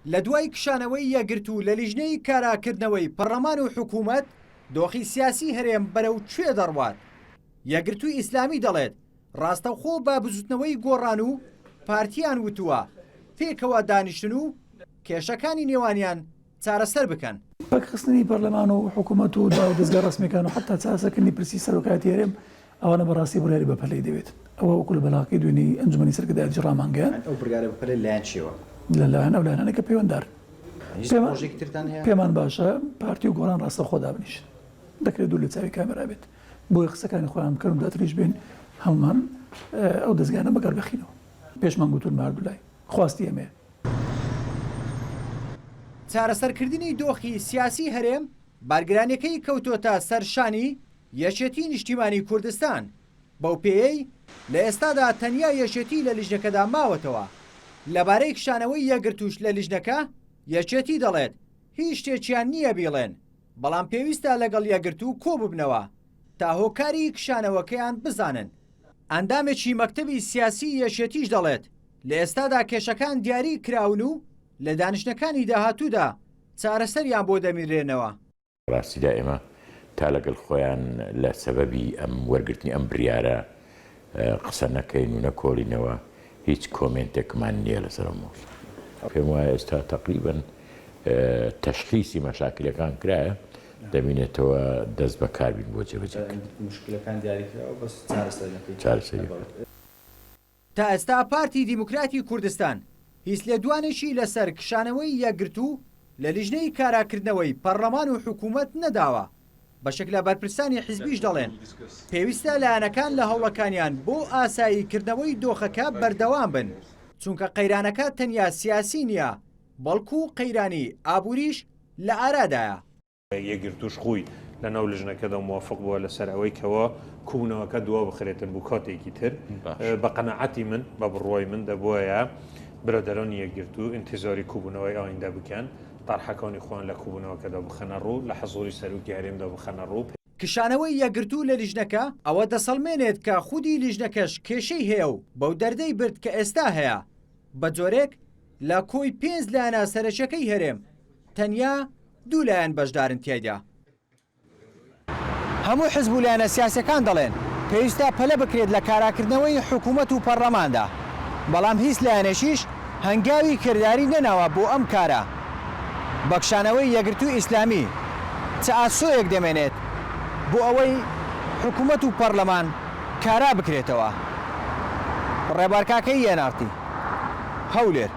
لە دوای کشانەوەی یەکگرتوو لە لیژنەی کاراکردنەوەی پەرلەمان و حکوومەت دۆخی سیاسی هەرێم بەرەو کوێ دەڕوات. یەکگرتووی ئیسلامی دەڵێت ڕاستەوخۆ با بزوتنەوەی گۆڕان و پارتیان وتووە پێکەوە دانیشتن و کێشەکانی نێوانیان چارەسەر بکەن. پاکخستنی پەرلەمان و حکوومەت و دا و دەستگا ڕسمیەکان و حتا چاسەکردنی پرسی سەرۆکاتی هەرێم ئەوانە بەڕاستی بڕیاری بەپەلەی دەوێت. ئەوە وەکو لە بەلاقی دوێنی ئەنجومەنی سەرکردایەتی ڕامانگەیان ئەو بڕیارە بەپەلەی لایەن چیوە؟ لەلایەن ئەو لایەنانەی کە پەیوەنددار پرۆژێکی ترتان هەیە؟ پێمان باشە پارتی و گۆڕان ڕاستەوخۆ دابنیشن. دەکرێت دوو لە چاوی کامێرا بێت بۆی قسەکانی خۆیان بکەن و داتریش بێن هەمومان ئەو دەستگانە بەکار بخینەوە. پێشمان گوتون ماردوولای خواستی ئەمەیە. چارەسەرکردنی دۆخی سیاسی هەرێم بارگرانەکەی کەوتۆتە سەرشانی یەکێتی نیشتیمانی کوردستان. بەو پێیەی لە ئێستادا تەنیا یەکێتی لە لیژنەکەدا ماوەتەوە. لەبارەی کشانەوەی یەکگرتووش لە لیژنەکە یەکێتی دەڵێت هیچ شتێکیان نییە بیڵێن، بەڵام پێویستە لەگەڵ یەکگرتوو کۆ ببنەوە تا هۆکاری کشانەوەکەیان بزانن. ئەندامێکی مەکتەبی سیاسی یەکێتیش دەڵێت لە ئێستادا کێشەکان دیاری کراون و لە دانیشتەکانی داهاتوودا چارەسەریان بۆ دەمیرێنەوە. ڕاستیدا ئێمە تا لەگەڵ خۆیان لە سەبەبی ئەم وەرگرتنی ئەم بریارە قسە نەکەین و نەکۆڵینەوە هیچ کۆمنتێکمان نییە لەسەر مۆز. پێم وایە ئێستا تقریبن تەشخیصی مەشاکلەکان کرایە دەبینێتەوە دەست بەکاربین بۆ جێبەجێکردن. مشکلەکان دیاریکراوە بەس چارەسەری. تا ئێستا پارتی دیموکراتی کوردستان هیچ لێدوانێکی لەسەر کشانەوەی یەکگرتوو لە لیژنەی کاراکردنەوەی پەرلەمان و حکوومەت نەداوە. بەشێکلە بەرپرسانی حیزبیش دەڵێن پێویستە لایەنەکان لە هەوڵەکانیان بۆ ئاساییکردنەوەی دۆخەکە بەردەوام بن، چونکە قەیرانەکە تەنیا سیاسی نییە بەڵکو قەیرانی ئابووریش لە ئارادایە. یەکگرتووش خۆی لەناو لیژنەکەدا موافق بووە لەسەر ئەوەی کەوە کوونەوەکە دوا بخرێتن بۆ کاتێکی تر. بە قەنەعەتی من بە بڕوای من دەبووایە برادەرانی یەکگرتوو ئینتیزاری کوبوونەوەی ئایندا بکەن، طرحەکانی خۆیان لە کوبوونەوەکەدا بخەنە ڕوو، لە حەزوری سەرۆکی هەرێمدا بخەنە ڕوو. کشانەوەی یەکگرتوو لە لیژنەکە ئەوە دەسەڵمێنێت کە خودی لیژنەکەش کێشەی هەیە و بەو دەردەی برد کە ئێستا هەیە. بە جۆرێک لە کۆی 5 لایەنە سەرەکیەکەی هەرێم تەنیا 2 لایەن بەشدارن تیایدا. هەموو حزب و لایەنە سیاسەکان دەڵێن پێویستە پەلە بکرێت لە کاراکردنەوەی حکوومەت و پەرلەماندا، بەڵام هیچ لایەنێکیش هەنگاوی کردداری نەناوە بۆ ئەم کارە. بەکشانەوەی یەکگرتووی ئیسلامی چ ئاسۆیەک دەمێنێت بۆ ئەوەی حکوومەت و پەرلەمان کارا بکرێتەوە. ڕێبارکاکەی یەنارتی هەولێر.